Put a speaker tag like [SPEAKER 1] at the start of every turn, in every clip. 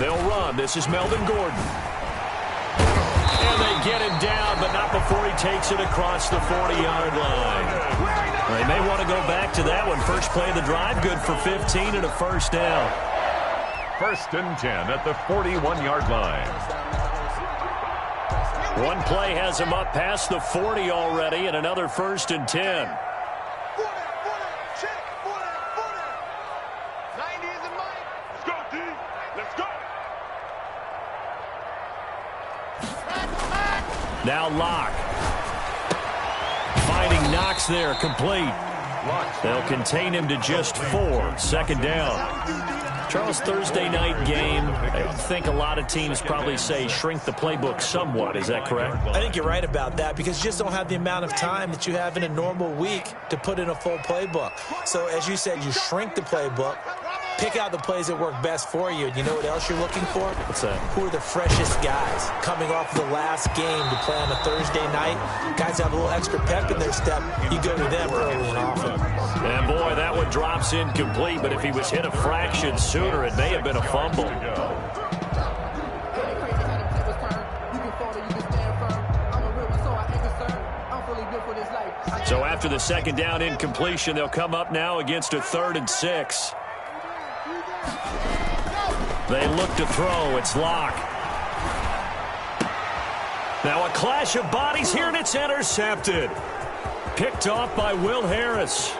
[SPEAKER 1] They'll run. This is Melvin Gordon. And they get him down, but not before he takes it across the 40-yard line. They may want to go back to that one. First play of the drive, good for 15 and a first down.
[SPEAKER 2] 1st and 10 at the 41-yard line.
[SPEAKER 1] One play has him up past the 40 already, and another 1st and 10. Now Locke. Finding Knox there, complete. They'll contain him to just 4. 2nd down. Charles, Thursday night game, I think a lot of teams probably say shrink the playbook somewhat. Is that correct?
[SPEAKER 3] I think you're right about that because you just don't have the amount of time that you have in a normal week to put in a full playbook. So, as you said, you shrink the playbook, pick out the plays that work best for you. You know what else you're looking for?
[SPEAKER 1] What's that?
[SPEAKER 3] Who are the freshest guys coming off of the last game to play on a Thursday night? Guys have a little extra pep in their step. You go to them early and often.
[SPEAKER 1] And, boy, that one drops incomplete, but if he was hit a fraction sooner, it may have been a fumble. So after the 2nd down incompletion, they'll come up now against a 3rd and 6. They look to throw. It's Locke. Now a clash of bodies here, and it's intercepted. Picked off by Will Harris.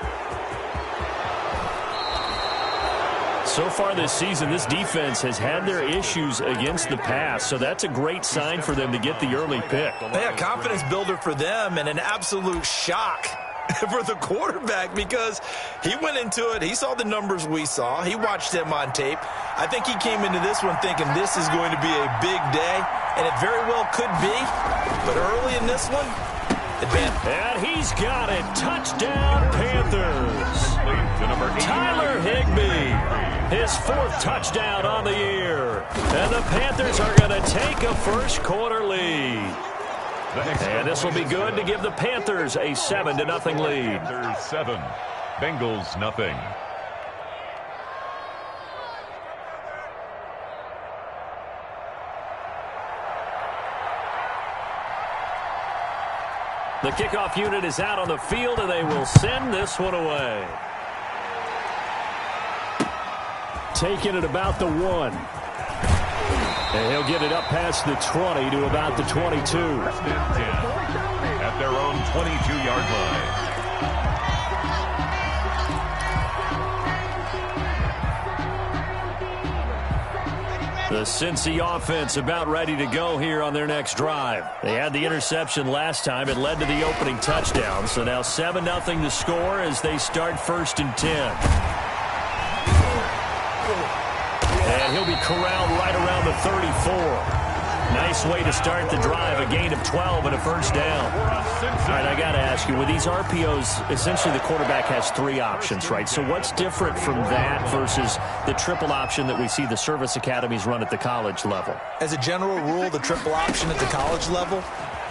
[SPEAKER 1] So far this season, this defense has had their issues against the pass, so that's a great sign for them to get the early pick.
[SPEAKER 3] Yeah, confidence builder for them and an absolute shock for the quarterback because he went into it. He saw the numbers we saw. He watched them on tape. I think he came into this one thinking this is going to be a big day, and it very well could be. But early in this one,
[SPEAKER 1] and he's got it. Touchdown, Panthers. Tyler Higbee, his 4th touchdown on the year. And the Panthers are going to take a first-quarter lead. And this will be good to give the Panthers a 7-0 lead.
[SPEAKER 2] Panthers 7, Bengals nothing.
[SPEAKER 1] The kickoff unit is out on the field, and they will send this one away. Taking it about the 1. And he'll get it up past the 20 to about the 22.
[SPEAKER 2] 1st and 10 at their own 22-yard line.
[SPEAKER 1] The Cincy offense about ready to go here on their next drive. They had the interception last time. It led to the opening touchdown. So now 7-0 the score as they start 1st and 10. And he'll be corralled right around the 34. Nice way to start the drive. A gain of 12 and a first down. All right, I got to ask you, with these RPOs, essentially the quarterback has 3 options, right? So what's different from that versus the triple option that we see the service academies run at the college level?
[SPEAKER 3] as a general rule, the triple option at the college level,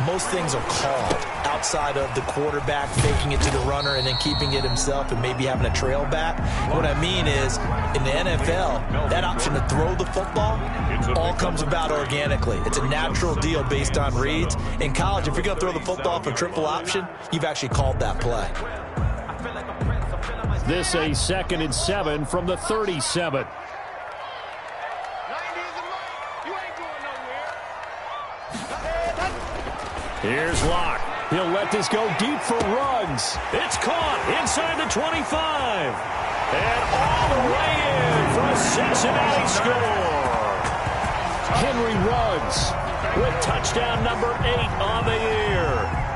[SPEAKER 3] most things are called outside of the quarterback faking it to the runner and then keeping it himself and maybe having a trail back. What I mean is, in the NFL, that option to throw the football all comes about organically. It's a natural deal based on reads. In college, if you're going to throw the football for triple option, you've actually called that play.
[SPEAKER 1] This a 2nd and 7 from the 37. Here's Locke. He'll let this go deep for Ruggs. It's caught inside the 25. And all the way in for a Cincinnati score. Henry Ruggs with touchdown number 8 on the year.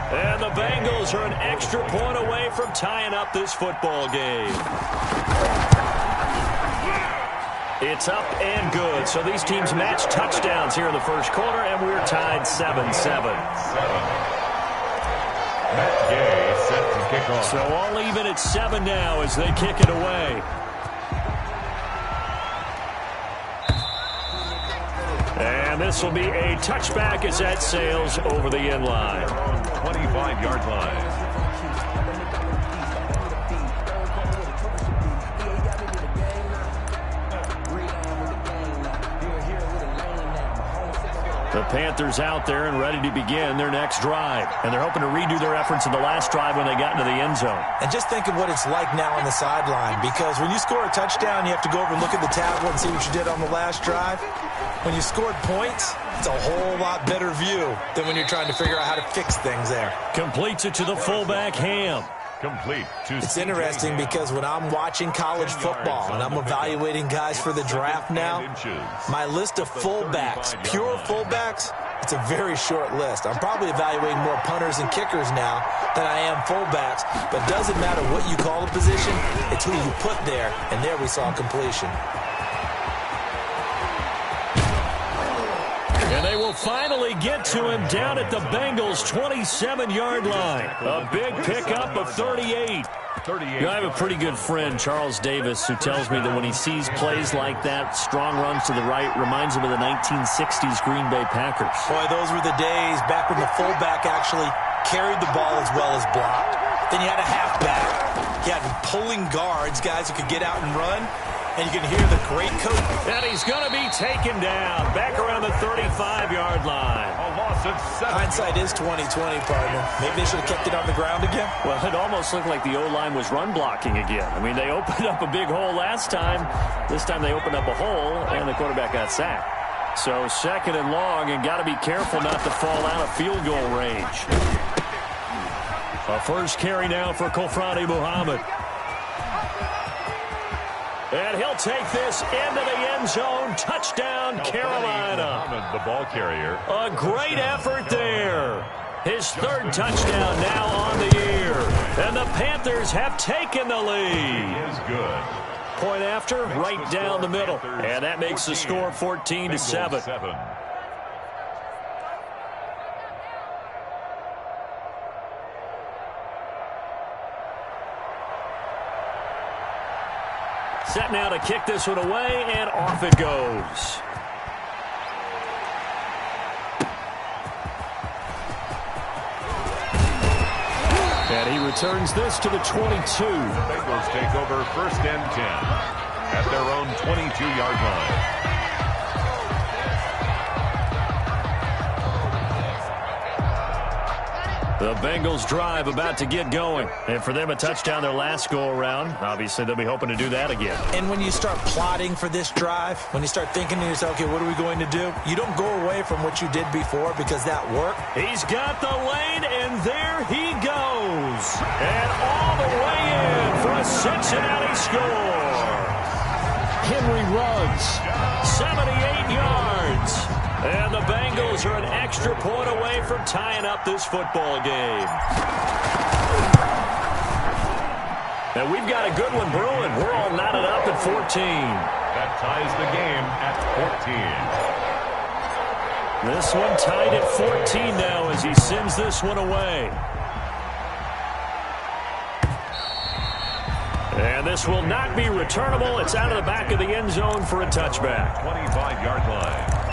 [SPEAKER 1] And the Bengals are an extra point away from tying up this football game. It's up and good. So these teams match touchdowns here in the first quarter, and we're tied 7-7.
[SPEAKER 2] Matt Gay set to kick off.
[SPEAKER 1] So all even at 7 now as they kick it away. And this will be a touchback as that sails over the end line.
[SPEAKER 2] 25-yard line.
[SPEAKER 1] Panthers out there and ready to begin their next drive. And they're hoping to redo their efforts in the last drive when they got into the end zone.
[SPEAKER 3] And just think of what it's like now on the sideline, because when you score a touchdown, you have to go over and look at the tablet and see what you did on the last drive. When you scored points, it's a whole lot better view than when you're trying to figure out how to fix things there.
[SPEAKER 1] Completes it to the fullback, Ham.
[SPEAKER 2] Complete.
[SPEAKER 3] It's interesting because when I'm watching college football and I'm evaluating guys for the draft now, my list of fullbacks, pure fullbacks, it's a very short list. I'm probably evaluating more punters and kickers now than I am fullbacks, but it doesn't matter what you call a position, it's who you put there, and there we saw completion.
[SPEAKER 1] And they will finally get to him down at the Bengals' 27-yard line. A big pickup of 38. I have a pretty good friend, Charles Davis, who tells me that when he sees plays like that, strong runs to the right, reminds him of the 1960s Green Bay Packers.
[SPEAKER 3] Boy, those were the days back when the fullback actually carried the ball as well as blocked. Then you had a halfback. You had pulling guards, guys who could get out and run. And you can hear the great coach.
[SPEAKER 1] And he's going to be taken down back around the 35-yard line.
[SPEAKER 2] A loss of 7.
[SPEAKER 3] Hindsight is 20/20, partner. Maybe they should have kept it on the ground again.
[SPEAKER 1] Well, it almost looked like the O-line was run blocking again. I mean, they opened up a big hole last time. This time they opened up a hole, and the quarterback got sacked. So second and long, and got to be careful not to fall out of field goal range. A first carry now for Kofrani Muhammad. And he'll take this into the end zone. Touchdown, Carolina.
[SPEAKER 2] Muhammad, the ball carrier.
[SPEAKER 1] A great effort there. His third touchdown now on the year. And the Panthers have taken the lead.
[SPEAKER 2] He is good.
[SPEAKER 1] Point after, right down the middle. And that makes the score 14-7. Set now to kick this one away, and off it goes. And he returns this to the 22.
[SPEAKER 2] The Bengals take over 1st and 10 at their own 22-yard line.
[SPEAKER 1] The Bengals drive about to get going. And for them, a touchdown their last go-around. Obviously, they'll be hoping to do that again.
[SPEAKER 3] And when you start plotting for this drive, when you start thinking to yourself, okay, what are we going to do? You don't go away from what you did before because that worked.
[SPEAKER 1] He's got the lane, and there he goes. And all the way in for a Cincinnati score. Henry Ruggs, 78 yards. And the Bengals are an extra point away from tying up this football game. And we've got a good one brewing. We're all knotted up at 14.
[SPEAKER 2] That ties the game at 14.
[SPEAKER 1] This one tied at 14 now as he sends this one away. And this will not be returnable. It's out of the back of the end zone for a touchback.
[SPEAKER 2] 25-yard line.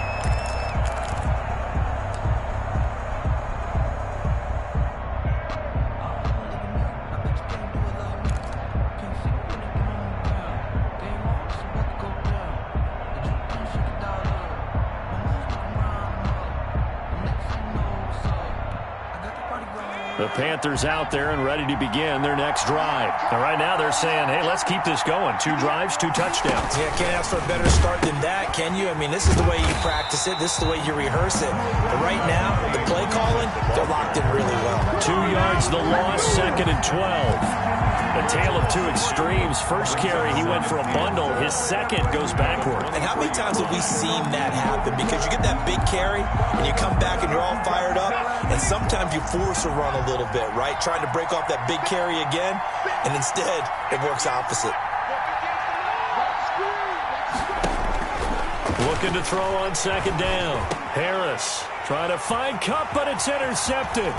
[SPEAKER 1] The Panthers out there and ready to begin their next drive. And right now they're saying, hey, let's keep this going. 2 drives, 2 touchdowns.
[SPEAKER 3] Yeah, can't ask for a better start than that, can you? I mean, this is the way you practice it. This is the way you rehearse it. But right now, the play calling, they're locked in really well.
[SPEAKER 1] 2 yards the loss, 2nd and 12. A tale of 2 extremes. First carry, he went for a bundle. His second goes backward.
[SPEAKER 3] And how many times have we seen that happen? Because you get that big carry, and you come back and you're all fired up, and sometimes you force a run a little bit, right? Trying to break off that big carry again, and instead it works opposite.
[SPEAKER 1] Looking to throw on 2nd down. Harris trying to find Kupp, but it's intercepted.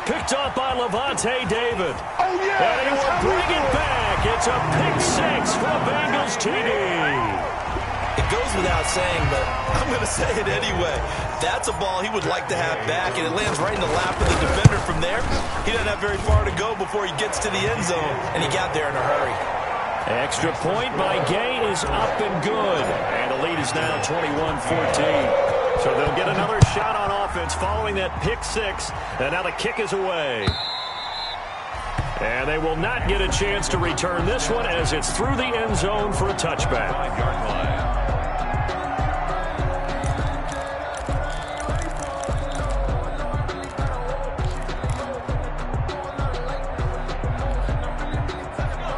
[SPEAKER 1] Picked off by Lavonte David.
[SPEAKER 2] Oh, yeah!
[SPEAKER 1] And he will bring it back. It's a pick 6 for a Bengals TD.
[SPEAKER 3] It goes without saying, but I'm going to say it anyway. That's a ball he would like to have back, and it lands right in the lap of the defender from there. He doesn't have very far to go before he gets to the end zone, and he got there in a hurry.
[SPEAKER 1] Extra point by Gay is up and good. And the lead is now 21-14. So they'll get another shot on offense following that pick six. And now the kick is away. And they will not get a chance to return this one as it's through the end zone for a touchback.
[SPEAKER 2] 5-yard line.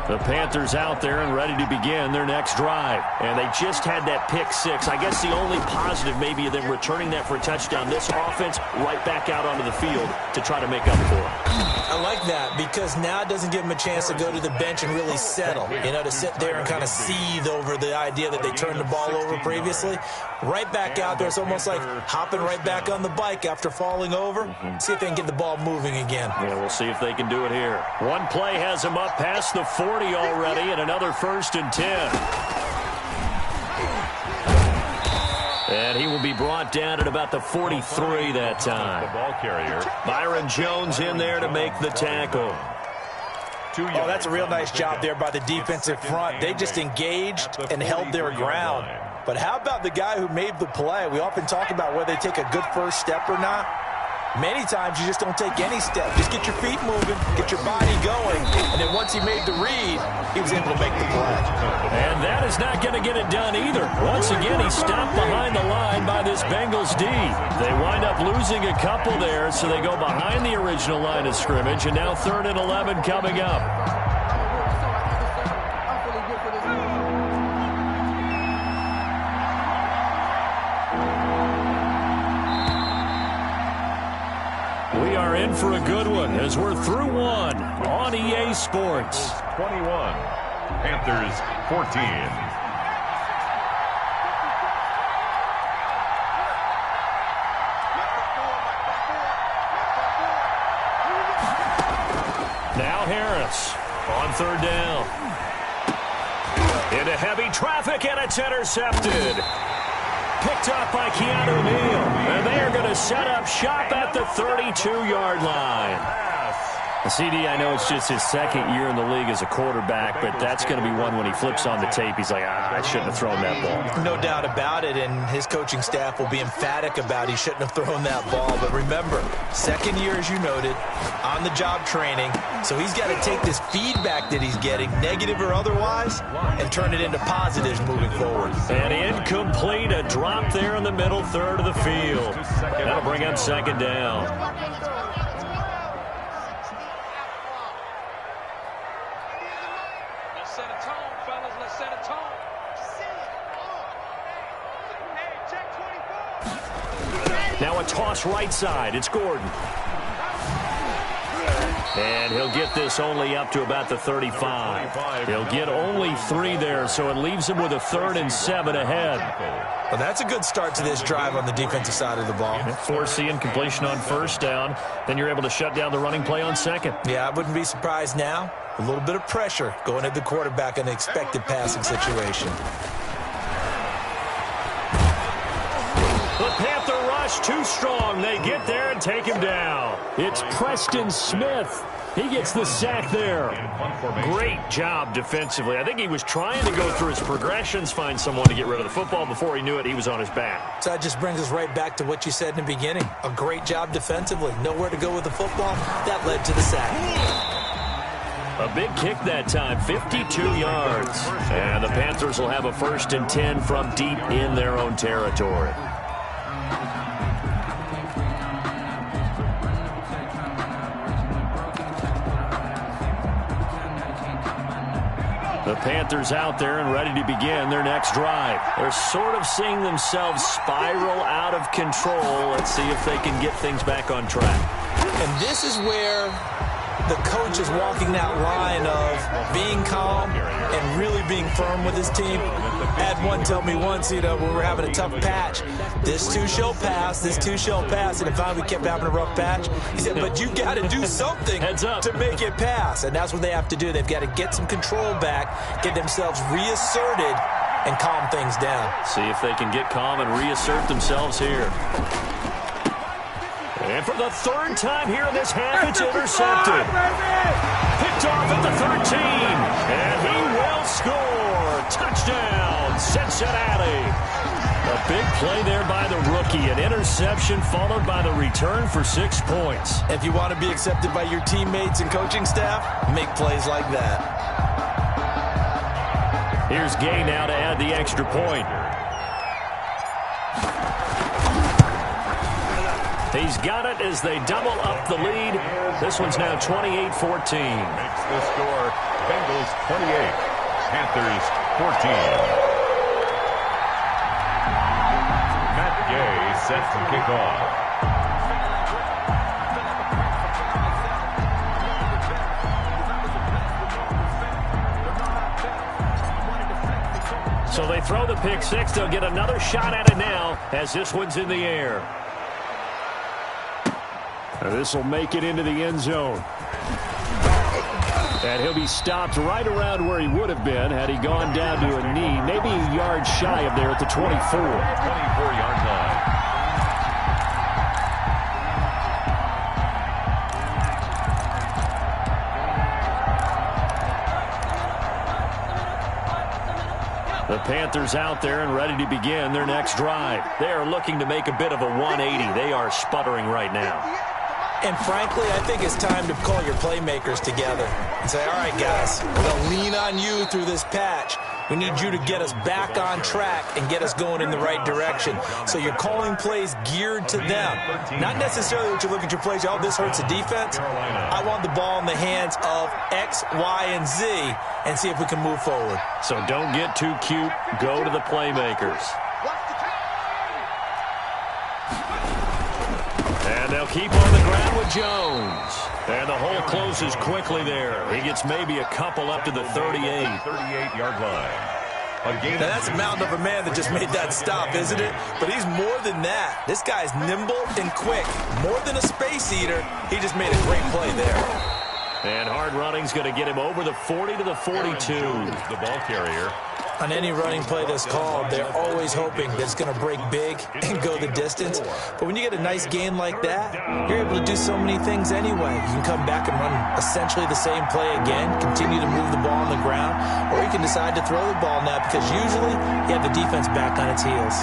[SPEAKER 1] The Panthers out there and ready to begin their next drive. And they just had that pick six. I guess the only positive maybe of them returning that for a touchdown. This offense right back out onto the field to try to make up for it.
[SPEAKER 3] I like that because now it doesn't give them a chance to go to the bench and really settle. You know, to sit there and kind of seethe over the idea that they turned the ball over previously. Right back out there. It's almost like hopping right back on the bike after falling over. See if they can get the ball moving again.
[SPEAKER 1] Yeah, we'll see if they can do it here. One play has them up past the 40 already, and another 1st and 10. And he will be brought down at about the 43 that time.
[SPEAKER 2] The ball carrier.
[SPEAKER 1] Byron Jones in there to make the tackle.
[SPEAKER 3] Oh, that's a real nice job there by the defensive front. They just engaged and held their ground. But how about the guy who made the play? We often talk about whether they take a good first step or not. Many times you just don't take any step. Just get your feet moving, get your body going, and then once he made the read, he was able to make the play.
[SPEAKER 1] And that is not going to get it done either. Once again, he stopped behind the line by this Bengals D. They wind up losing a couple there, so they go behind the original line of scrimmage, and now 3rd and 11 coming up. We are in for a good one as we're through one on EA Sports.
[SPEAKER 2] 21. Panthers 14.
[SPEAKER 1] Now Harris on 3rd down. Into heavy traffic, and it's intercepted. Picked up by Keanu Neal. And they are going to set up shop at the 32-yard line. CD, I know it's just his 2nd year in the league as a quarterback, but that's going to be one when he flips on the tape. He's like, I shouldn't have thrown that ball.
[SPEAKER 3] No doubt about it, and his coaching staff will be emphatic about he shouldn't have thrown that ball. But remember, 2nd year, as you noted, on-the-job training. So he's got to take this feedback that he's getting, negative or otherwise, and turn it into positives moving forward.
[SPEAKER 1] And incomplete, a drop there in the middle third of the field. That'll bring up 2nd down. Now a toss right side. It's Gordon. And he'll get this only up to about the 35. He'll get only 3 there, so it leaves him with a 3rd and 7 ahead.
[SPEAKER 3] Well, that's a good start to this drive on the defensive side of the ball.
[SPEAKER 1] Forcing completion on 1st down. Then you're able to shut down the running play on 2nd.
[SPEAKER 3] Yeah, I wouldn't be surprised now. A little bit of pressure going at the quarterback in the expected passing situation.
[SPEAKER 1] The Panther rush too strong. They get there and take him down. It's Preston Smith. He gets the sack there. Great job defensively. I think he was trying to go through his progressions, find someone to get rid of the football. Before he knew it, he was on his back.
[SPEAKER 3] So that just brings us right back to what you said in the beginning. A great job defensively. Nowhere to go with the football. That led to the sack.
[SPEAKER 1] A big kick that time, 52 yards. And the Panthers will have a 1st and 10 from deep in their own territory. The Panthers out there and ready to begin their next drive. They're sort of seeing themselves spiral out of control. Let's see if they can get things back on track.
[SPEAKER 3] And this is where the coach is walking that line of being calm and really being firm with his team. I had one tell me once, when we were having a tough patch, this too shall pass, this too shall pass. And finally we kept having a rough patch. He said, but you got to do something to make it pass. And that's what they have to do. They've got to get some control back, get themselves reasserted, and calm things down.
[SPEAKER 1] See if they can get calm and reassert themselves here. And for the 3rd time here in this half, it's intercepted. Picked off at the 13. And he will score. Touchdown, Cincinnati. A big play there by the rookie. An interception followed by the return for 6 points.
[SPEAKER 3] If you want to be accepted by your teammates and coaching staff, make plays like that.
[SPEAKER 1] Here's Gay now to add the extra point. He's got it as they double up the lead. This one's now 28-14.
[SPEAKER 2] Makes the score Bengals 28, Panthers 14. Matt Gay set to kick off.
[SPEAKER 1] So they throw the pick six. They'll get another shot at it now as this one's in the air. This will make it into the end zone. And he'll be stopped right around where he would have been had he gone down to a knee, maybe a yard shy of there at the 24.
[SPEAKER 2] 24-yard line.
[SPEAKER 1] The Panthers out there and ready to begin their next drive. They are looking to make a bit of a 180. They are sputtering right now.
[SPEAKER 3] And frankly, I think it's time to call your playmakers together and say, all right, guys, we're going to lean on you through this patch. We need you to get us back on track and get us going in the right direction. So you're calling plays geared to them. Not necessarily that you look at your plays, oh, this hurts the defense. I want the ball in the hands of X, Y, and Z and see if we can move forward.
[SPEAKER 1] So don't get too cute. Go to the playmakers. And they'll keep on the ground with Jones. And the hole closes quickly there. He gets maybe a couple up to the 38.
[SPEAKER 2] 38-yard line.
[SPEAKER 3] Now that's a mountain of a man that just made that stop, isn't it? But he's more than that. This guy's nimble and quick. More than a space eater. He just made a great play there.
[SPEAKER 1] And hard running's going to get him over the 40 to the 42.
[SPEAKER 2] The ball carrier.
[SPEAKER 3] On any running play that's called, they're always hoping that it's going to break big and go the distance. But when you get a nice gain like that, you're able to do so many things anyway. You can come back and run essentially the same play again, continue to move the ball on the ground, or you can decide to throw the ball now because usually you have the defense back on its heels.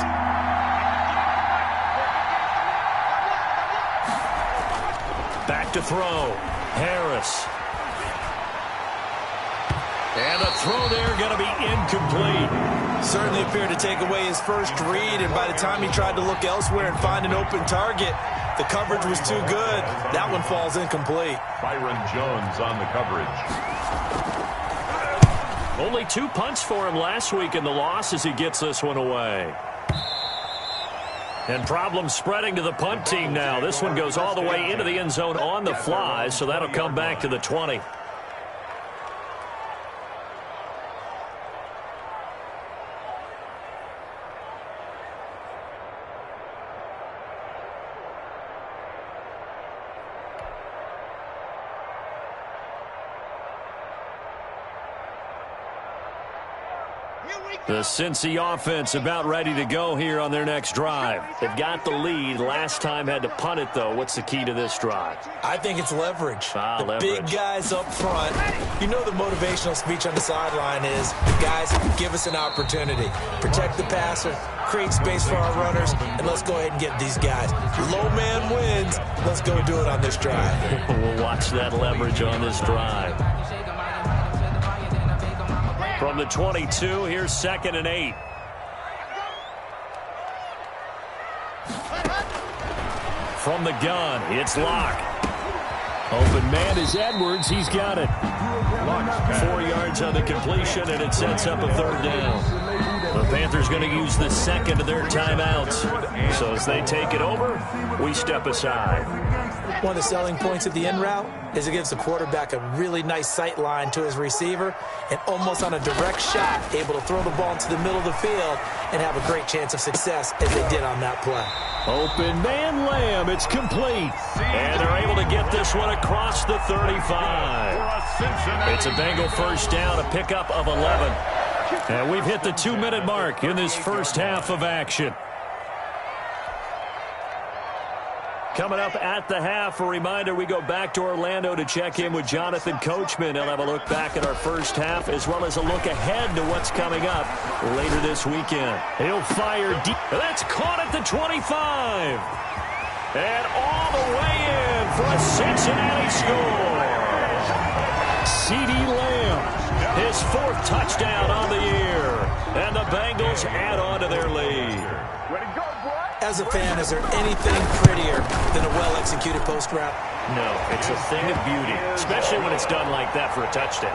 [SPEAKER 1] Back to throw. Harris. And the throw there going to be incomplete.
[SPEAKER 3] Certainly appeared to take away his first read, and by the time he tried to look elsewhere and find an open target, the coverage was too good. That one falls incomplete.
[SPEAKER 2] Byron Jones on the coverage.
[SPEAKER 1] Only 2 punts for him last week in the loss as he gets this one away. And problems spreading to the punt team now. This one goes all the way into the end zone on the fly, so that'll come back to the 20. The Cincy offense about ready to go here on their next drive. They've got the lead. Last time had to punt it, though. What's the key to this drive?
[SPEAKER 3] I think it's leverage.
[SPEAKER 1] Leverage.
[SPEAKER 3] Big guys up front. You know the motivational speech on the sideline is, guys, give us an opportunity. Protect the passer, create space for our runners, and let's go ahead and get these guys. Low man wins. Let's go do it on this drive.
[SPEAKER 1] We'll watch that leverage on this drive. From the 22, here's 2nd and 8. From the gun, it's Locke. Open man is Edwards. He's got it. 4 yards on the completion, and it sets up a 3rd down. The Panthers going to use the second of their timeouts. So as they take it over, we step aside.
[SPEAKER 3] One of the selling points of the in route is it gives the quarterback a really nice sight line to his receiver and almost on a direct shot able to throw the ball into the middle of the field and have a great chance of success as they did on that play.
[SPEAKER 1] Open man Lamb. It's complete. And they're able to get this one across the 35. It's a Bengal first down, a pickup of 11. And we've hit the 2-minute mark in this first half of action. Coming up at the half, a reminder, we go back to Orlando to check in with Jonathan Coachman. He'll have a look back at our first half as well as a look ahead to what's coming up later this weekend. He'll fire deep. That's caught at the 25. And all the way in for a Cincinnati score. CeeDee Lamb, his 4th touchdown on the year. And the Bengals add on to their lead.
[SPEAKER 3] As a fan, is there anything prettier than a well-executed post route?
[SPEAKER 1] No, it's a thing of beauty, especially when it's done like that for a touchdown.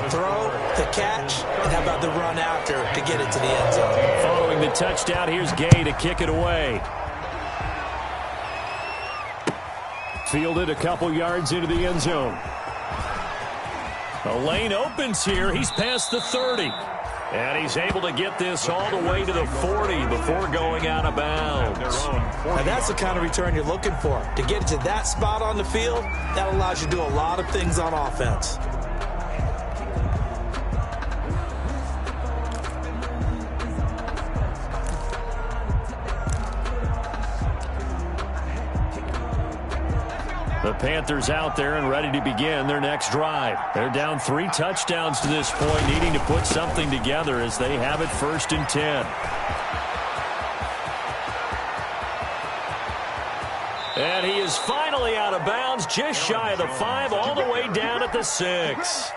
[SPEAKER 3] The throw, the catch, and how about the run after to get it to the end zone?
[SPEAKER 1] Following the touchdown, here's Gay to kick it away. Fielded a couple yards into the end zone. The lane opens here. He's past the 30. And he's able to get this all the way to the 40 before going out of bounds.
[SPEAKER 3] Now that's the kind of return you're looking for. To get to that spot on the field, that allows you to do a lot of things on offense.
[SPEAKER 1] The Panthers out there and ready to begin their next drive. They're down 3 touchdowns to this point, needing to put something together as they have it 1st and 10. And he is finally out of bounds, just shy of the 5, all the way down at the 6.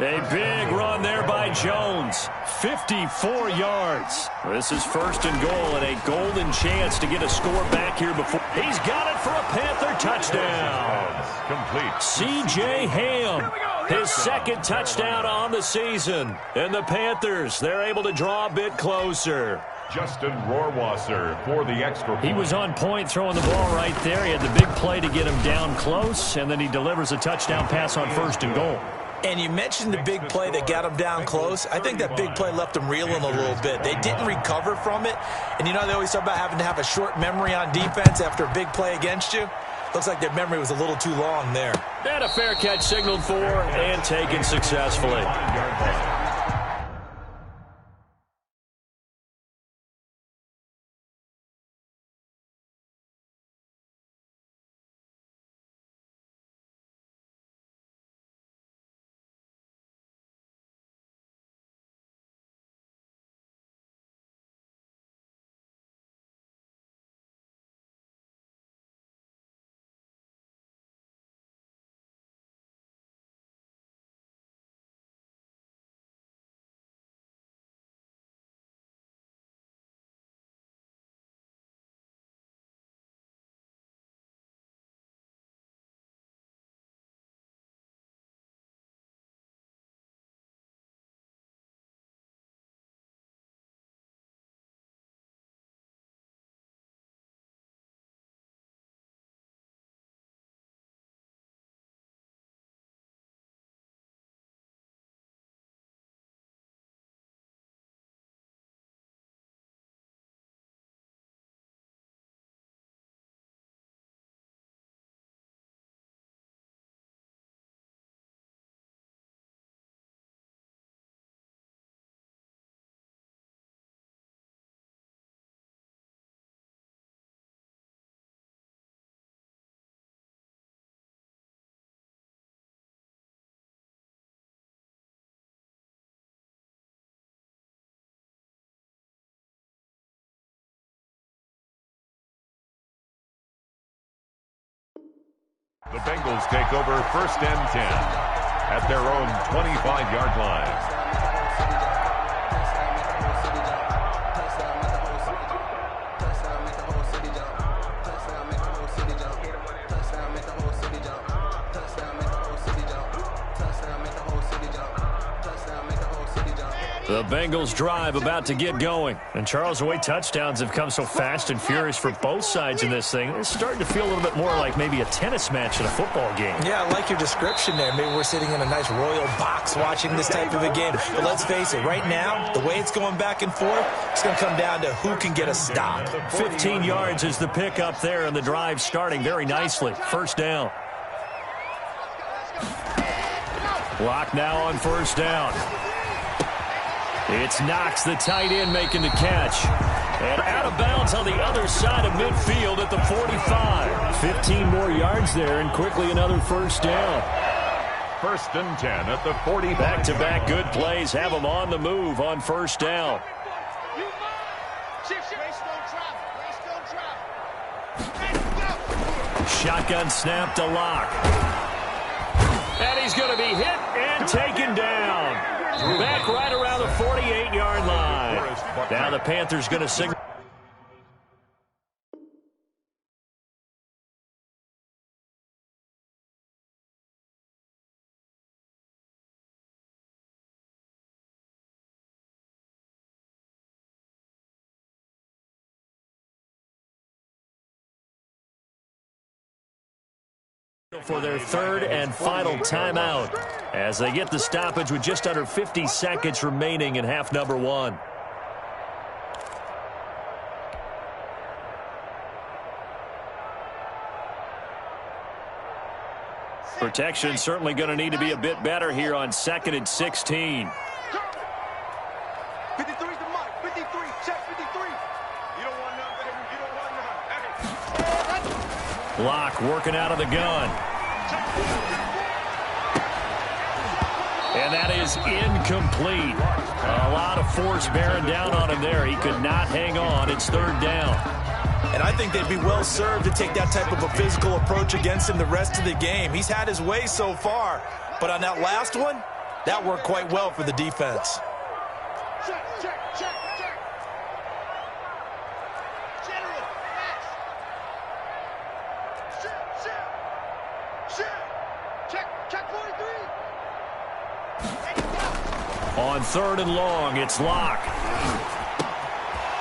[SPEAKER 1] A big run there by Jones. 54 yards. This is 1st and goal and a golden chance to get a score back here before. He's got it for a Panther touchdown.
[SPEAKER 2] Complete.
[SPEAKER 1] C.J. Ham, his 2nd touchdown on the season. And the Panthers, they're able to draw a bit closer.
[SPEAKER 2] Justin Rohrwasser for the extra point.
[SPEAKER 1] He was on point throwing the ball right there. He had the big play to get him down close, and then he delivers a touchdown pass on 1st and goal.
[SPEAKER 3] And you mentioned the big play that got him down close. I think that big play left him reeling a little bit. They didn't recover from it. And you know they always talk about having to have a short memory on defense after a big play against you. Looks like their memory was a little too long there.
[SPEAKER 1] And a fair catch signaled for and taken successfully.
[SPEAKER 2] The Bengals take over 1st and 10 at their own 25-yard line.
[SPEAKER 1] The Bengals drive about to get going. And Charles, the way touchdowns have come so fast and furious for both sides in this thing, it's starting to feel a little bit more like maybe a tennis match in a football game.
[SPEAKER 3] Yeah, I like your description there. Maybe we're sitting in a nice royal box watching this type of a game. But let's face it, right now, the way it's going back and forth, it's going to come down to who can get a stop.
[SPEAKER 1] 15 yards is the pick up there, and the drive starting very nicely. 1st down. Lock now on 1st down. It's Knox, the tight end, making the catch. And out of bounds on the other side of midfield at the 45. 15 more yards there, and quickly another first down.
[SPEAKER 2] 1st and 10 at the 40.
[SPEAKER 1] Back-to-back good plays have them on the move on first down. Shotgun snap to Locke. And he's going to be hit and taken down. Back right around the 48-yard line. Now the Panthers going to signal. For their 3rd and final timeout as they get the stoppage with just under 50 seconds remaining in half number 1. Protection certainly going to need to be a bit better here on 2nd and 16.
[SPEAKER 4] 53's the mic. 53. Check 53. You don't want none, baby. You don't want none.
[SPEAKER 1] Locke working out of the gun. And that is incomplete. A lot of force bearing down on him there. He could not hang on. It's 3rd down.
[SPEAKER 3] And I think they'd be well served to take that type of a physical approach against him the rest of the game. He's had his way so far. But on that last one, that worked quite well for the defense.
[SPEAKER 4] Check, check, check, check. General, pass. Shit. Check 43.
[SPEAKER 1] On 3rd and long, it's Locke.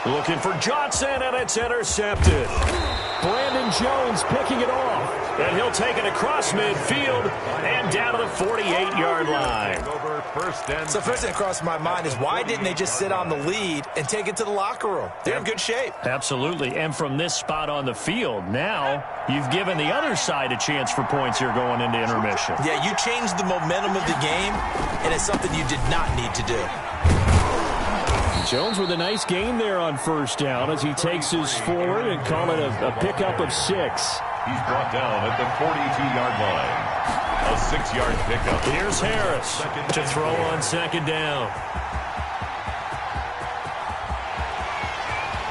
[SPEAKER 1] Looking for Johnson, and it's intercepted. Brandon Jones picking it off. And he'll take it across midfield and down to the 48-yard line.
[SPEAKER 3] So first thing that crossed my mind is why didn't they just sit on the lead and take it to the locker room? They're in good shape.
[SPEAKER 1] Absolutely. And from this spot on the field, now you've given the other side a chance for points here going into intermission.
[SPEAKER 3] Yeah, you changed the momentum of the game, and it's something you did not need to do.
[SPEAKER 1] Jones with a nice gain there on first down as he takes his forward and call it a pickup of 6.
[SPEAKER 2] He's brought down at the 42-yard line. A 6-yard pickup.
[SPEAKER 1] Here's Harris to throw on 2nd down.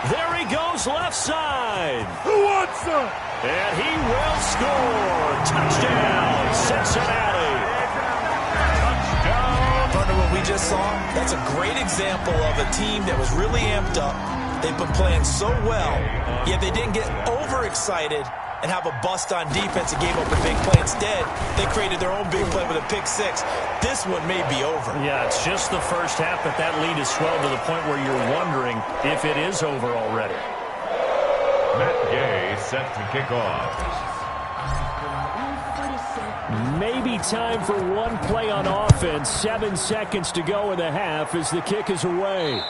[SPEAKER 1] There he goes left side.
[SPEAKER 4] Who wants some?
[SPEAKER 1] And he will score. Touchdown, Cincinnati.
[SPEAKER 3] What we just saw, that's a great example of a team that was really amped up. They've been playing so well, yet they didn't get overexcited and have a bust on defense and gave up a big play. Instead, they created their own big play with a pick-6. This one may be over.
[SPEAKER 1] Yeah, it's just the first half, but that lead is swelled to the point where you're wondering if it is over already.
[SPEAKER 2] Matt Gay set to kick off.
[SPEAKER 1] Maybe time for one play on offense. 7 seconds to go in the half as the kick is away.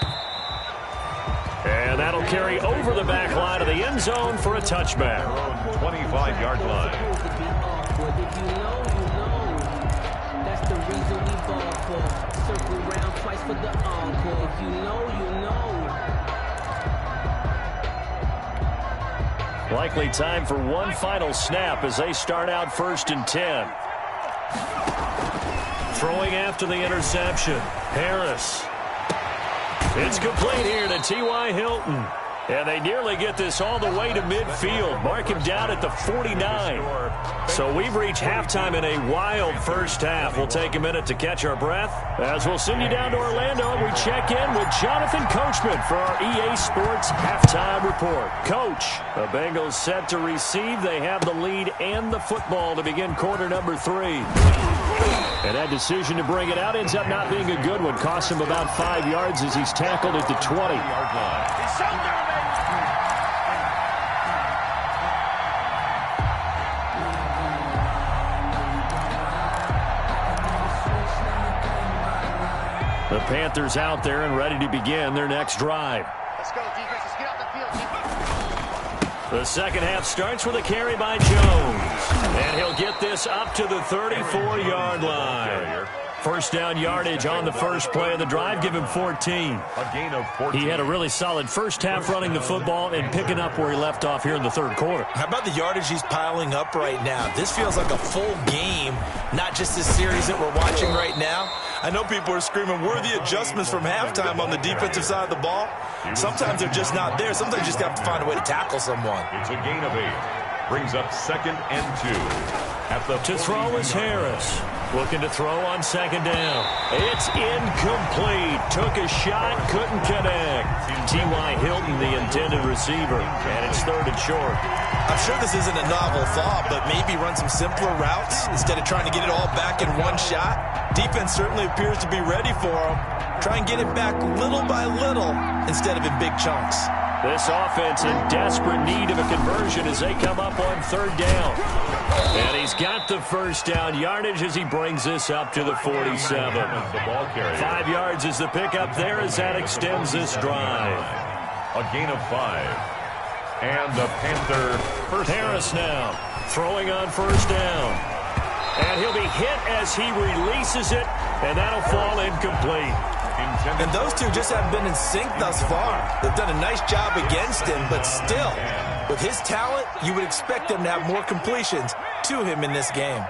[SPEAKER 1] And that'll carry over the back line of the end zone for a touchback.
[SPEAKER 2] 25-yard line.
[SPEAKER 5] If you know, that's the reason we ball for. Circle round twice for the encore. If you know, you know.
[SPEAKER 1] Likely time for one final snap as they start out 1st and 10. Throwing after the interception. Harris. It's complete here to T.Y. Hilton. And they nearly get this all the way to midfield. Mark him down at the 49. So we've reached halftime in a wild first half. We'll take a minute to catch our breath as we'll send you down to Orlando and we check in with Jonathan Coachman for our EA Sports Halftime Report. Coach, the Bengals set to receive. They have the lead and the football to begin quarter number 3. And that decision to bring it out ends up not being a good one. Costs him about 5 yards as he's tackled at the 20-yard line. The Panthers out there and ready to begin their next drive.
[SPEAKER 4] Let's go, defense. Let's get off the field.
[SPEAKER 1] The second half starts with a carry by Jones. And he'll get this up to the 34-yard line. First down yardage on the first play of the drive. Give him 14.
[SPEAKER 2] A gain of 14.
[SPEAKER 1] He had a really solid first half running the football and picking up where he left off here in the third quarter.
[SPEAKER 3] How about the yardage he's piling up right now? This feels like a full game, not just this series that we're watching right now. I know people are screaming, worthy adjustments from halftime on the defensive side of the ball. Sometimes they're just not there. Sometimes you just have to find a way to tackle someone.
[SPEAKER 2] It's a gain of 8. Brings up 2nd and 2. At the
[SPEAKER 1] to throw is Harris. Looking to throw on second down. It's incomplete. Took a shot, couldn't connect. T.Y. Hilton, the intended receiver. And it's 3rd and short.
[SPEAKER 3] I'm sure this isn't a novel thought, but maybe run some simpler routes instead of trying to get it all back in one shot. Defense certainly appears to be ready for him. Try and get it back little by little instead of in big chunks.
[SPEAKER 1] This offense in desperate need of a conversion as they come up on 3rd down. And he's got the first down yardage as he brings this up to the 47. 5 yards is the pickup there as that extends this drive.
[SPEAKER 2] A gain of 5. And the Panther first.
[SPEAKER 1] Harris now throwing on first down. And he'll be hit as he releases it, and that'll fall incomplete.
[SPEAKER 3] And those two just haven't been in sync thus far. They've done a nice job against him, but still, with his talent, you would expect them to have more completions to him in this game.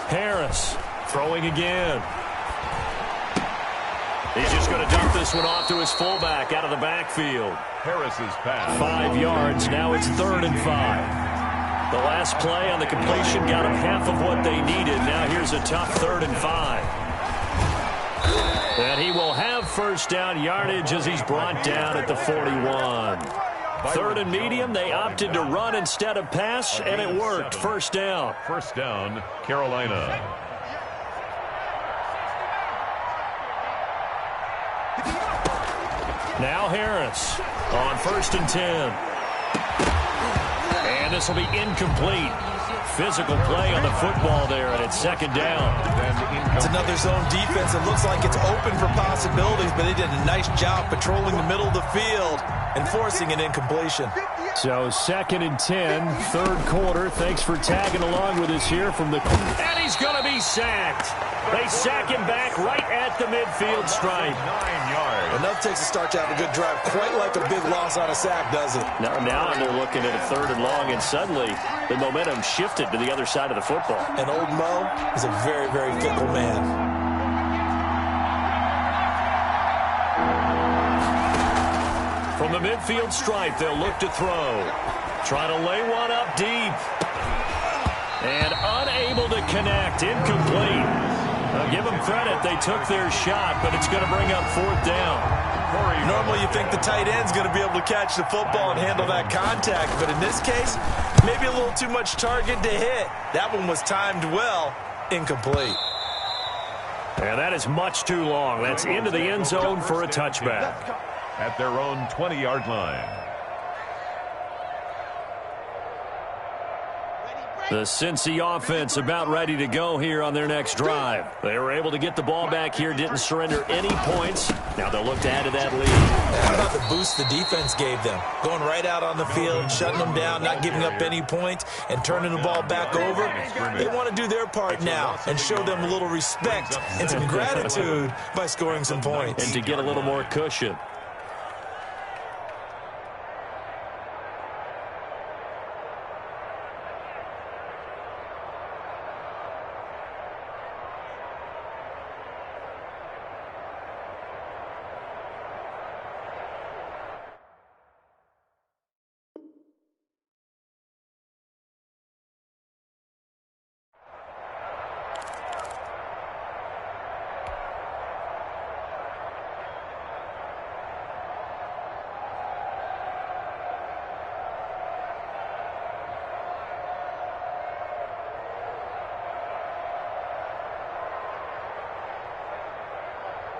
[SPEAKER 1] Harris throwing again. He's just going to dump this one off to his fullback out of the backfield.
[SPEAKER 2] Harris's pass.
[SPEAKER 1] 5 yards. Now it's 3rd and 5. The last play on the completion got them half of what they needed. Now here's a tough 3rd and 5. And he will have first down yardage as he's brought down at the 41. 3rd and medium. They opted to run instead of pass, and it worked. First down.
[SPEAKER 2] First down, Carolina.
[SPEAKER 1] Now Harris on 1st and 10. And this will be incomplete. Physical play on the football there, and it's 2nd down.
[SPEAKER 3] It's another zone defense. It looks like it's open for possibilities, but they did a nice job patrolling the middle of the field and forcing an incompletion.
[SPEAKER 1] So 2nd and 10, 3rd quarter. Thanks for tagging along with us here from the... And he's going to be sacked. They sack him back right at the midfield stripe.
[SPEAKER 2] 9 yards.
[SPEAKER 3] Enough takes to start you out a good drive, quite like a big loss on a sack, does it?
[SPEAKER 1] Now they're looking at a 3rd and long, and suddenly the momentum shifted to the other side of the football.
[SPEAKER 3] And old Mo is a very, very fickle man.
[SPEAKER 1] From the midfield stripe, they'll look to throw. Trying to lay one up deep. And unable to connect. Incomplete. I'll give them credit. They took their shot, but it's going to bring up 4th down.
[SPEAKER 3] Normally you think the tight end's going to be able to catch the football and handle that contact, but in this case, maybe a little too much target to hit. That one was timed well. Incomplete.
[SPEAKER 1] And that is much too long. That's into the end zone for a touchback.
[SPEAKER 2] At their own 20-yard line.
[SPEAKER 1] The Cincy offense about ready to go here on their next drive. They were able to get the ball back here, didn't surrender any points. Now they'll look to add to that lead.
[SPEAKER 3] How about the boost the defense gave them? Going right out on the field, shutting them down, not giving up any points, and turning the ball back over. They want to do their part now and show them a little respect and some gratitude by scoring some points.
[SPEAKER 1] And to get a little more cushion.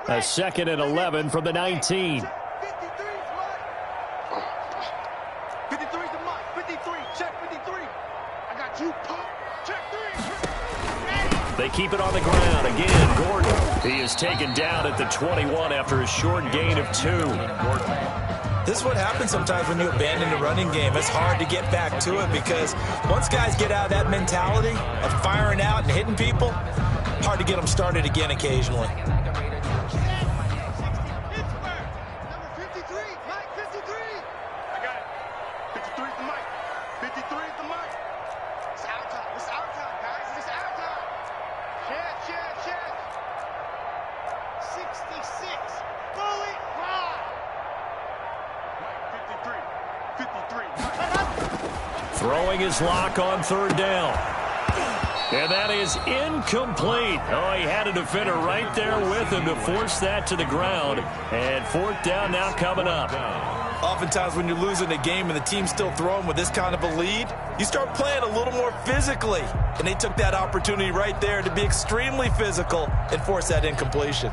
[SPEAKER 1] A 2nd and 11 from the 19.
[SPEAKER 4] 53's the mark. 53. Check 53. I got you. Check 3.
[SPEAKER 1] They keep it on the ground. Again, Gordon. He is taken down at the 21 after a short gain of 2.
[SPEAKER 2] Gordon
[SPEAKER 3] This is what happens sometimes when you abandon the running game. It's hard to get back to it because once guys get out of that mentality of firing out and hitting people, hard to get them started again occasionally.
[SPEAKER 1] Throwing his lock on third down. And that is incomplete. Oh, he had a defender right there with him to force that to the ground. And fourth down now coming up.
[SPEAKER 3] Oftentimes when you're losing a game and the team's still throwing with this kind of a lead, you start playing a little more physically. And they took that opportunity right there to be extremely physical and force that incompletion.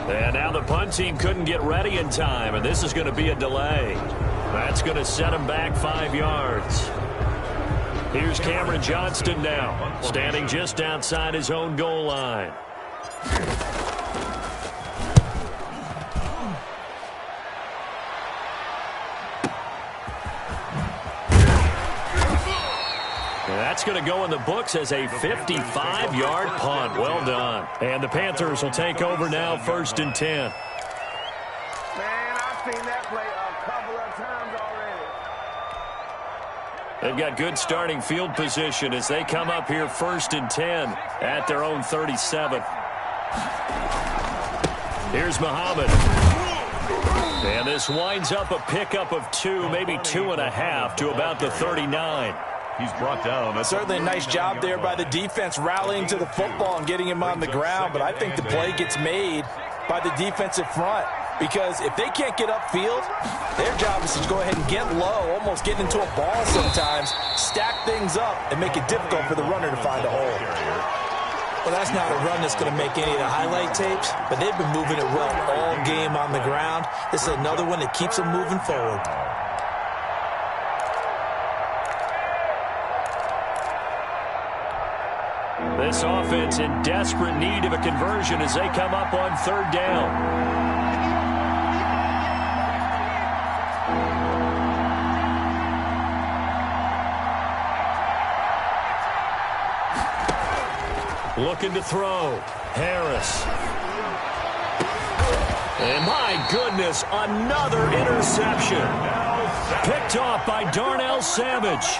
[SPEAKER 1] And now the punt team couldn't get ready in time, and this is going to be a delay. That's going to set him back 5 yards. Here's Cameron Johnston now, standing just outside his own goal line. That's going to go in the books as a 55-yard punt. Well done. And the Panthers will take over now, 1st and 10.
[SPEAKER 4] Man, I've seen that play a couple of times already.
[SPEAKER 1] They've got good starting field position as they come up here 1st and 10 at their own 37. Here's Muhammad. And this winds up a pickup of 2, maybe 2.5 to about the 39.
[SPEAKER 2] He's brought down.
[SPEAKER 3] Certainly a nice job there by the defense rallying to the football and getting him on the ground, but I think the play gets made by the defensive front because if they can't get upfield, their job is to go ahead and get low, almost get into a ball sometimes, stack things up, and make it difficult for the runner to find a hole. Well, that's not a run that's going to make any of the highlight tapes, but they've been moving it well all game on the ground. This is another one that keeps them moving forward.
[SPEAKER 1] This offense in desperate need of a conversion as they come up on 3rd down. Looking to throw. Harris. And my goodness, another interception. Picked off by Darnell Savage.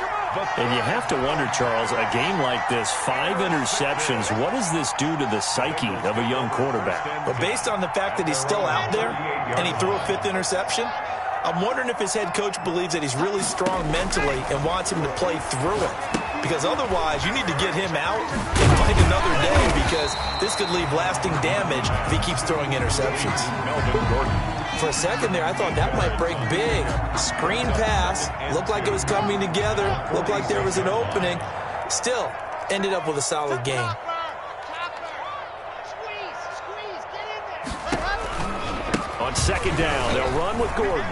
[SPEAKER 1] And you have to wonder, Charles, a game like this, 5 interceptions, what does this do to the psyche of a young quarterback?
[SPEAKER 3] But based on the fact that he's still out there and he threw a 5th interception, I'm wondering if his head coach believes that he's really strong mentally and wants him to play through it. Because otherwise, you need to get him out and find another day because this could leave lasting damage if he keeps throwing interceptions.
[SPEAKER 2] Melvin Gordon.
[SPEAKER 3] For a second there, I thought that might break big. Screen pass. Looked like it was coming together. Looked like there was an opening. Still, ended up with a solid game.
[SPEAKER 1] On 2nd down, they'll run with Gordon.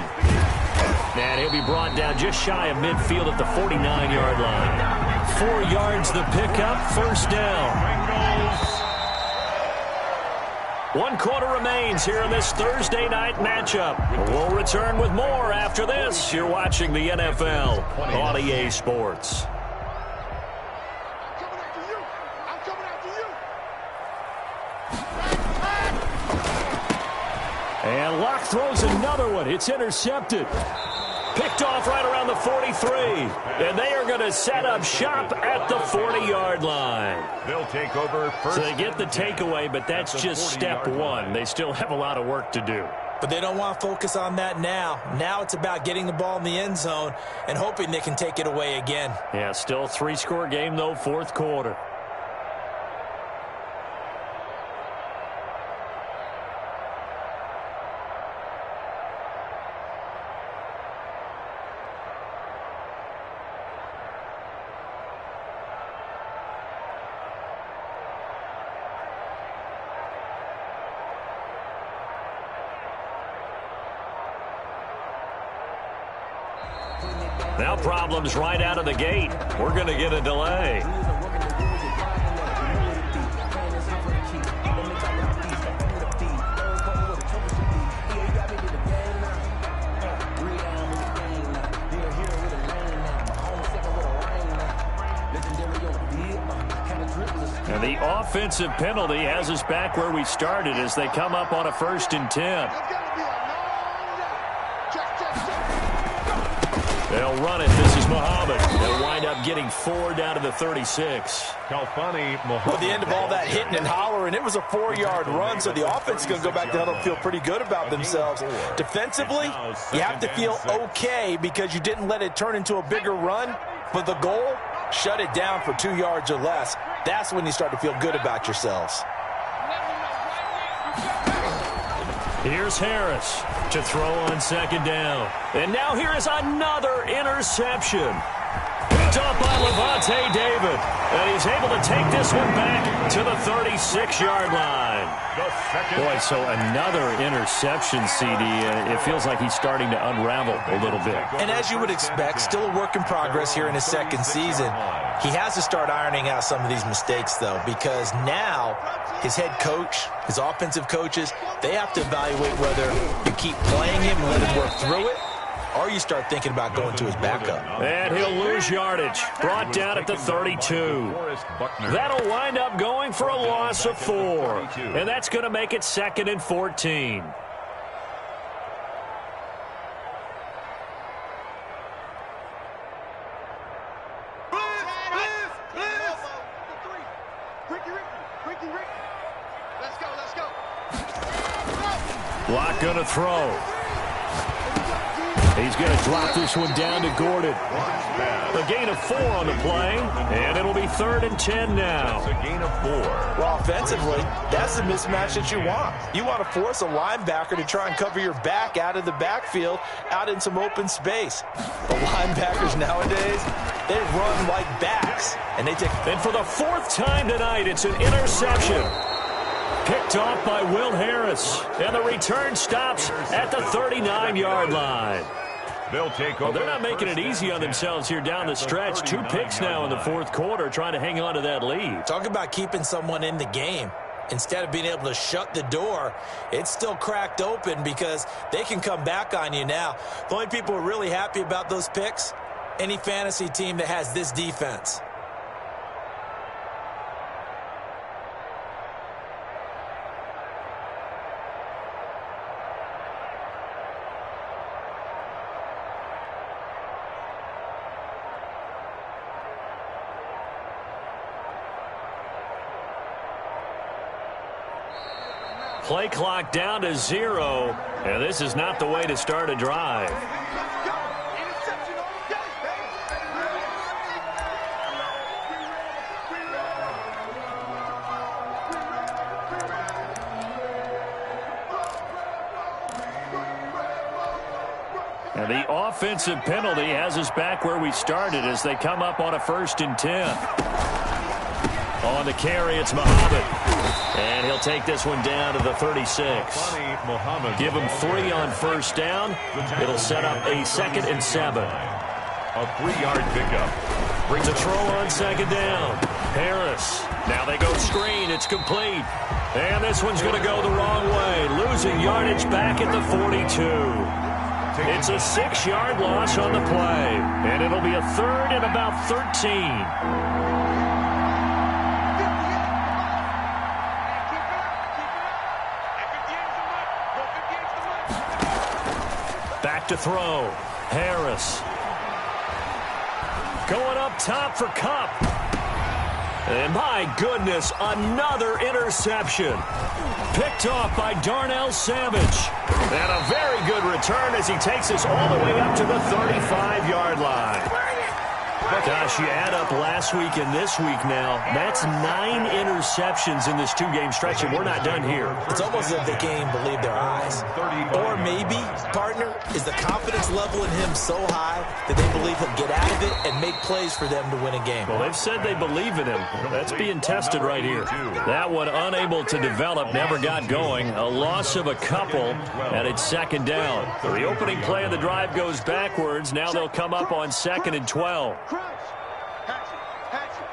[SPEAKER 1] And he'll be brought down just shy of midfield at the 49-yard line. 4 yards the pickup, 1st down. 1 quarter remains here in this Thursday night matchup. We'll return with more after this. You're watching the NFL on EA Sports.
[SPEAKER 4] I'm coming after you.
[SPEAKER 1] And Locke throws another one. It's intercepted. Picked off right around the 43. And they are going to set up shop at the 40-yard line.
[SPEAKER 2] They'll take over first.
[SPEAKER 1] So they get the takeaway, but that's just step 1. They still have a lot of work to do.
[SPEAKER 3] But they don't want to focus on that now. Now it's about getting the ball in the end zone and hoping they can take it away again.
[SPEAKER 1] Yeah, still a 3-score game, though, 4th quarter. Now problems right out of the gate. We're going to get a delay. And the offensive penalty has us back where we started as they come up on a 1st and 10. They'll run it. This is Muhammad. They'll wind up getting 4 down to the 36.
[SPEAKER 2] Kalfani Muhammad.
[SPEAKER 3] Well, the end of all that hitting and hollering, it was a 4-yard run, so the offense is going to go back to huddle and feel pretty good about themselves. Defensively, you have to feel okay because you didn't let it turn into a bigger run, but the goal, shut it down for 2 yards or less. That's when you start to feel good about yourselves.
[SPEAKER 1] Here's Harris to throw on 2nd down. And now here is another interception. Picked up by Levante David. And he's able to take this one back to the 36-yard line. Boy, so another interception, CD. It feels like he's starting to unravel a little bit.
[SPEAKER 3] And as you would expect, still a work in progress here in his 2nd season. He has to start ironing out some of these mistakes, though, because now his head coach, his offensive coaches, they have to evaluate whether you keep playing him and let him work through it, or you start thinking about going to his backup.
[SPEAKER 1] And he'll lose yardage. Brought down at the 32. That'll wind up going for a loss of 4. And that's going to make it 2nd and 14. Block going to throw. He's going to drop this one down to Gordon. A gain of 4 on the play, and it'll be 3rd and 10 now.
[SPEAKER 2] It's a gain of 4.
[SPEAKER 3] Well, offensively, that's the mismatch that you want. You want to force a linebacker to try and cover your back out of the backfield, out in some open space. The linebackers nowadays, they run like backs, and they take.
[SPEAKER 1] And for the 4th time tonight, it's an interception. Picked off by Will Harris, and the return stops at the 39-yard line.
[SPEAKER 2] They'll take
[SPEAKER 1] Well,
[SPEAKER 2] over.
[SPEAKER 1] they're not making it easy on themselves here down the stretch. 2 picks now in the 4th quarter, trying to hang on to that lead.
[SPEAKER 3] Talk about keeping someone in the game. Instead of being able to shut the door, it's still cracked open because they can come back on you now. The only people who are really happy about those picks, any fantasy team that has this defense.
[SPEAKER 1] Play clock down to 0, and this is not the way to start a drive. And the offensive penalty has us back where we started as they come up on a 1st and 10. On the carry, it's Muhammad. And he'll take this one down to the 36. Give him 3 on 1st down. It'll set up a 2nd and 7.
[SPEAKER 2] A 3-yard pickup.
[SPEAKER 1] Brings a throw on 2nd down. Harris. Now they go screen. It's complete. And this one's going to go the wrong way. Losing yardage back at the 42. It's a 6-yard loss on the play. And it'll be a 3rd and about 13. Back to throw. Harris. Going up top for Kupp. And my goodness, another interception. Picked off by Darnell Savage. And a very good return as he takes us all the way up to the 35-yard line. Gosh, you add up last week and this week now, that's 9 interceptions in this 2-game stretch, and we're not done here.
[SPEAKER 3] It's almost as if they can't even believe their eyes. Or maybe, partner, is the confidence level in him so high that they believe he'll get out of it and make plays for them to win a game.
[SPEAKER 1] Well, they've said they believe in him. That's being tested right here. That one unable to develop, never got going. A loss of a couple, and it's 2nd down. The opening play of the drive goes backwards. Now they'll come up on 2nd and 12.
[SPEAKER 4] Crush. Hatchet.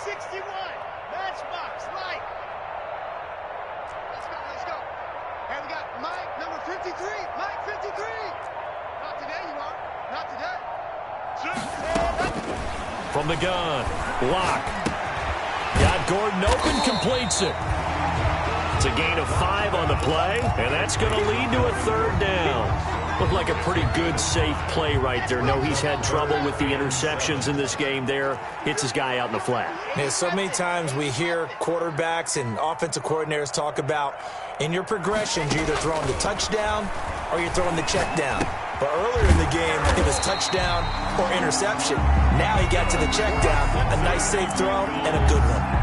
[SPEAKER 4] 61. Matchbox. Light. Let's go. And we got Mike, number 53. Mike, 53. Not today, you are. Not today.
[SPEAKER 1] From the gun, Locke. Got Gordon open, completes it. It's a gain of 5 on the play, and that's going to lead to a 3rd down. Looked like a pretty good, safe play right there. No, he's had trouble with the interceptions in this game there. Hits his guy out in the flat.
[SPEAKER 3] Yeah, so many times we hear quarterbacks and offensive coordinators talk about in your progressions, you're either throwing the touchdown or you're throwing the check down. But earlier in the game, it was touchdown or interception. Now he got to the check down, a nice safe throw, and a good one.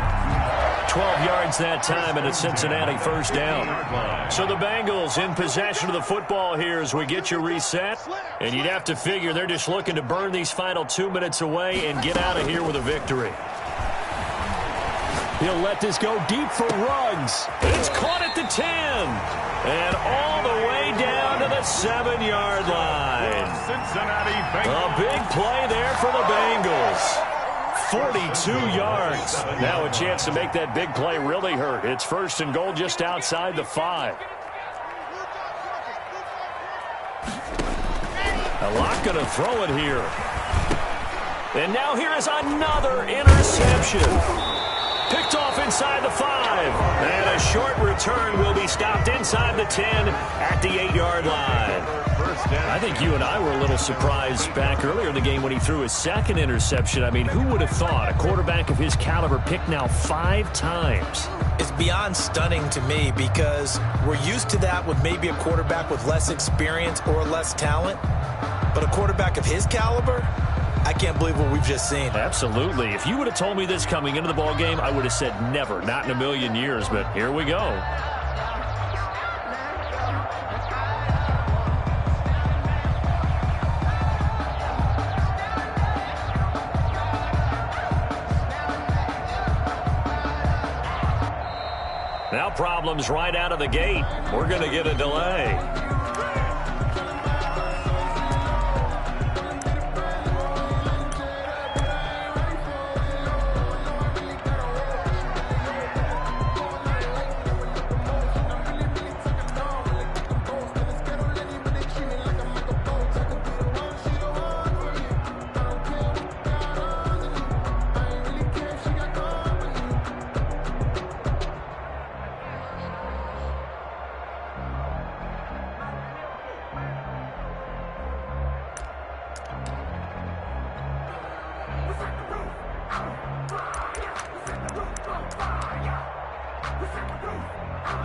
[SPEAKER 1] 12 yards that time, and a Cincinnati 1st down. So the Bengals in possession of the football here as we get you reset. And you'd have to figure they're just looking to burn these final 2 minutes away and get out of here with a victory. He'll let this go deep for Ruggs. It's caught at the 10. And all the way down to the 7-yard line. A big play there for the Bengals. 42 yards. Now a chance to make that big play really hurt. It's 1st and goal just outside the 5. Locke going to throw it here. And now here is another interception. Picked off inside the 5. And a short return will be stopped inside the 10 at the 8-yard line. I think you and I were a little surprised back earlier in the game when he threw his 2nd interception. I mean, who would have thought a quarterback of his caliber picked now 5 times?
[SPEAKER 3] It's beyond stunning to me because we're used to that with maybe a quarterback with less experience or less talent. But a quarterback of his caliber, I can't believe what we've just seen.
[SPEAKER 1] Absolutely. If you would have told me this coming into the ball game, I would have said never, not in a million years. But here we go. Now problems right out of the gate. We're going to get a delay.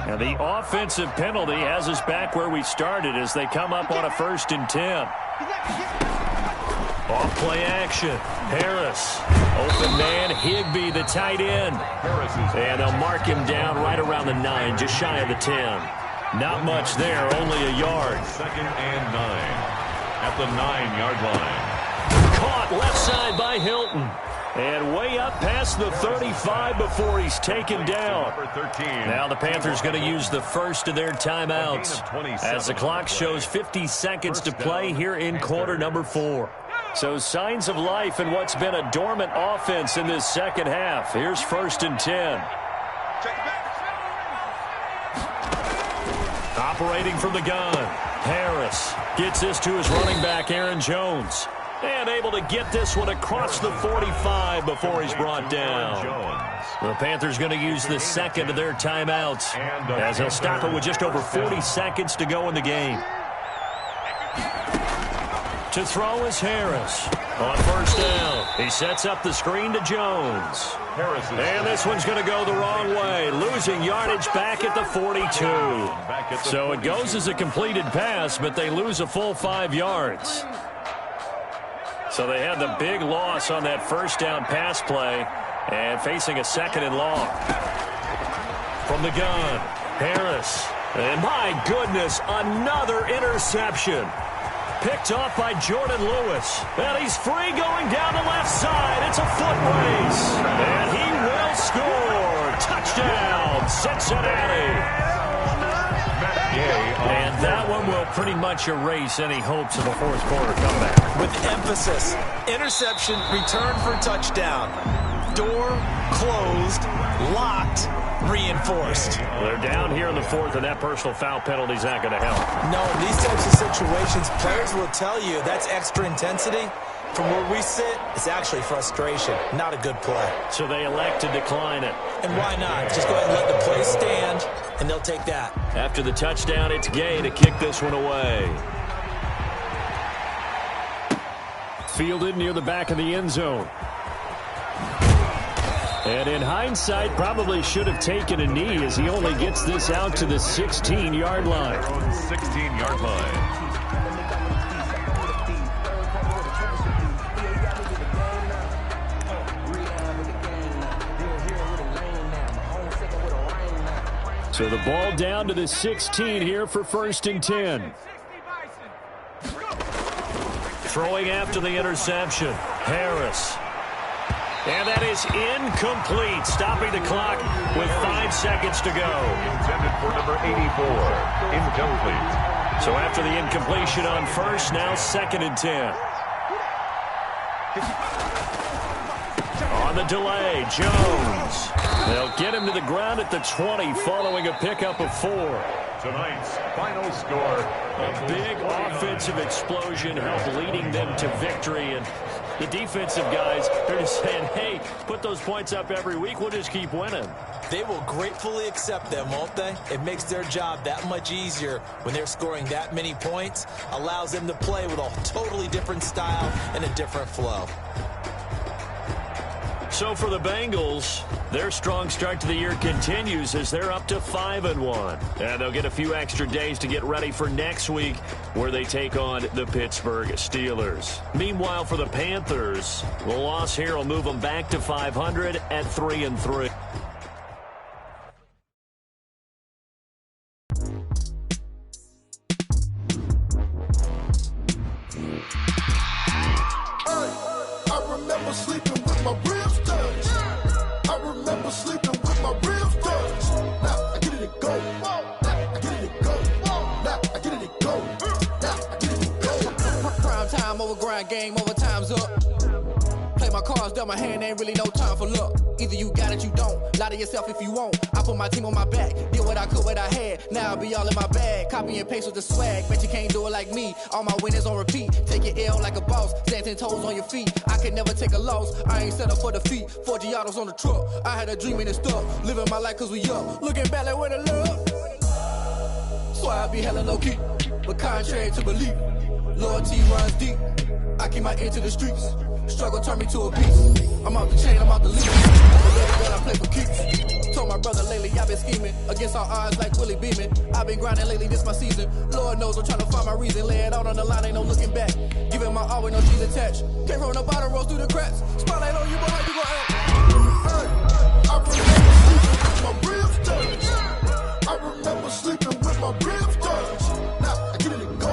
[SPEAKER 1] And the offensive penalty has us back where we started as they come up on a 1st and 10. Off play action. Harris. Open man. Higbee, the tight end. And they'll mark him down right around the 9, just shy of the 10. Not much there, only a yard.
[SPEAKER 2] 2nd and 9 at the 9-yard line.
[SPEAKER 1] Caught left side by Hilton. And way up past the 35 before he's taken down. Now the Panthers going to use the first of their timeouts as the clock shows 50 seconds to play here in quarter number 4. So signs of life in what's been a dormant offense in this 2nd half. Here's 1st and 10. Operating from the gun. Harris gets this to his running back, Aaron Jones. And able to get this one across the 45 before he's brought down. The Panthers going to use the 2nd of their timeouts as they'll stop it with just over 40 seconds to go in the game. To throw is Harris. On 1st down, he sets up the screen to Jones. And this one's going to go the wrong way, losing yardage back at the 42. So it goes as a completed pass, but they lose a full 5 yards. So they had the big loss on that first down pass play and facing a 2nd and long. From the gun, Harris. And my goodness, another interception. Picked off by Jordan Lewis. And he's free going down the left side. It's a foot race. And he will score. Touchdown, Cincinnati. And that one will pretty much erase any hopes of a fourth quarter comeback.
[SPEAKER 3] With emphasis, interception, return for touchdown. Door closed, locked, reinforced.
[SPEAKER 1] They're down here in the fourth, and that personal foul penalty is not going to help.
[SPEAKER 3] No, in these types of situations, players will tell you that's extra intensity. From where we sit, it's actually frustration, not a good play.
[SPEAKER 1] So they elect to decline it.
[SPEAKER 3] And why not? Just go ahead and let the play stand, and they'll take that.
[SPEAKER 1] After the touchdown, it's Gay to kick this one away. Fielded near the back of the end zone. And in hindsight, probably should have taken a knee as he only gets this out to the 16-yard line.
[SPEAKER 2] 16-yard line.
[SPEAKER 1] So the ball down to the 16 here for 1st and 10. Throwing after the interception, Harris. And that is incomplete, stopping the clock with 5 seconds to go.
[SPEAKER 2] Intended for number 84, incomplete.
[SPEAKER 1] So after the incompletion on first, now 2nd and 10. On the delay, Jones. They'll get him to the ground at the 20 following a pickup of 4.
[SPEAKER 2] Tonight's final score.
[SPEAKER 1] A big offensive explosion helped leading them to victory. And the defensive guys, they're just saying, hey, put those points up every week. We'll just keep winning.
[SPEAKER 3] They will gratefully accept them, won't they? It makes their job that much easier when they're scoring that many points. Allows them to play with a totally different style and a different flow.
[SPEAKER 1] So for the Bengals, their strong start to the year continues as they're up to 5-1. And they'll get a few extra days to get ready for next week where they take on the Pittsburgh Steelers. Meanwhile, for the Panthers, the loss here will move them back to 500 at 3-3.
[SPEAKER 6] Game over, time's up. Play my cards, dealt my hand, ain't really no time for luck. Either you got it, you don't. Lie to yourself if you won't. I put my team on my back, did what I could, what I had. Now I'll be all in my bag. Copy and paste with the swag. Bet you can't do it like me. All my winners on repeat. Take your L like a boss. Stand 10 toes on your feet. I can never take a loss. I ain't set up for defeat. 4 Giottos on the truck. I had a dream and stuff. Living my life cause we up. Looking back like where the love. So I be hella low key. But contrary to belief, loyalty runs deep. I keep my ear to the streets. Struggle turned me to a beast. I'm out the chain, I'm out the league. But I play for keeps. Told my brother lately I've been scheming against all odds like Willie Beeman. I've been grinding lately, this my season. Lord knows I'm trying to find my reason. Lay it out on the line, ain't no looking back. Giving my all with no G's attached. Came from the bottom, rose through the cracks. Spotlight on you, boy, how you gon' act? I remember sleeping with my ribs touched. I remember sleeping with my ribs touched. Now I get it and go.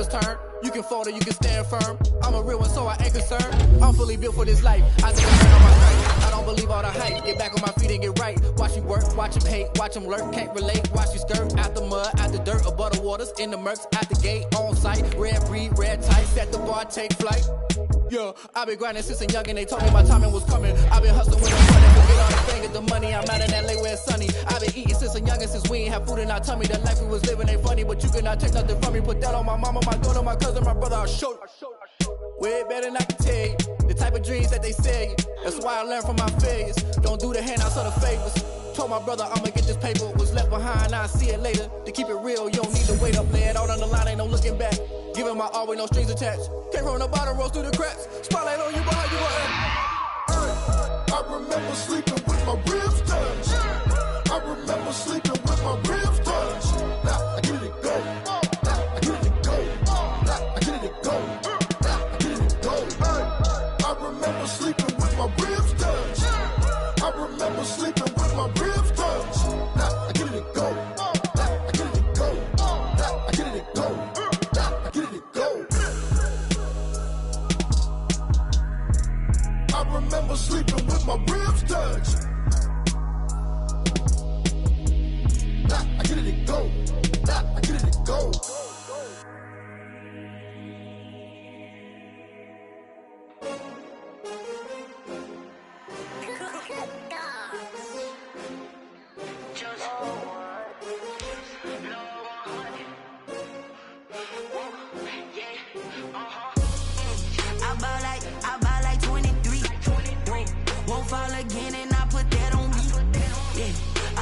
[SPEAKER 6] Turn. You can fold or you can stand firm. I'm a real one, so I ain't concerned. I'm fully built for this life. I think I'm on my sight. I don't believe all the hype. Get back on my feet and get right. Watch you work, watch him hate, watch him lurk. Can't relate, watch you skirt. Out the mud, out the dirt, above the waters, in the murks, at the gate, on site. Red breed, red tight, set the bar, take flight. Yeah, I've been grinding since a young and they told me my timing was coming. I've been hustling when I'm running, forget all the fame, get the money. I'm out in LA where it's sunny. I've been eating since a young and since we ain't have food in our tummy. The life we was living ain't funny, but you cannot take nothing from me. Put that on my mama, my daughter, my cousin, my brother, I'll show you. Way better than I can tell you. The type of dreams that they sell you. That's why I learned from my failures. Don't do the handouts or the favors. Told my brother I'ma get this paper. Was left behind, I'll see it later. To keep it real, you don't need to wait up. Lay it out on the line, ain't no looking back. Giving my all with no strings attached. Came from the bottom, rose through the cracks. Spotlight on you, boy, how you gon' act? I remember sleeping with my ribs touched. I remember sleeping with my ribs touched. Now I get it and go.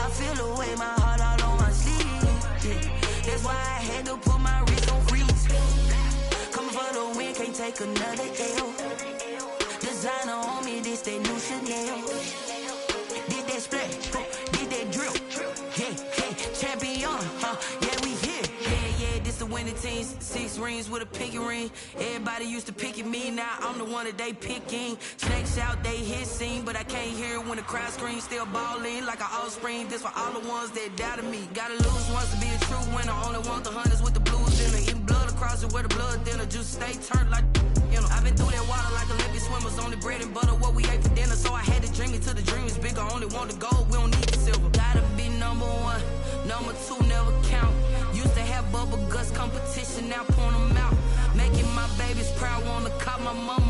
[SPEAKER 7] I feel the way, my heart out on my sleeve. Yeah. That's why I had to put my wrist on freeze. Coming for the win, can't take another L. Designer on me, this that new Chanel. Did that split, did that drill. Yeah, yeah, champion, yeah, we here. Yeah, this the winning team. 6 rings with a pinky ring. Everybody used to pick at me, now I'm the one that they picking. Snakes out, they hit scene, but I can't hear it when the crowd screams. Still balling like an offspring. This for all the ones that doubted me. Gotta lose once to be a true winner. Only want the hunters with the blues in it. Eating blood across it where the blood thinner. Just stay turned like, you know. I've been through that water like Olympic swimmers. Only bread and butter, what we ate for dinner. So I had to dream it till the dream is bigger. Only want the gold, we don't need the silver. Gotta be number 1, number 2 never count. Used to have bubble guts competition, now point them out. Making my babies proud, wanna cop my mama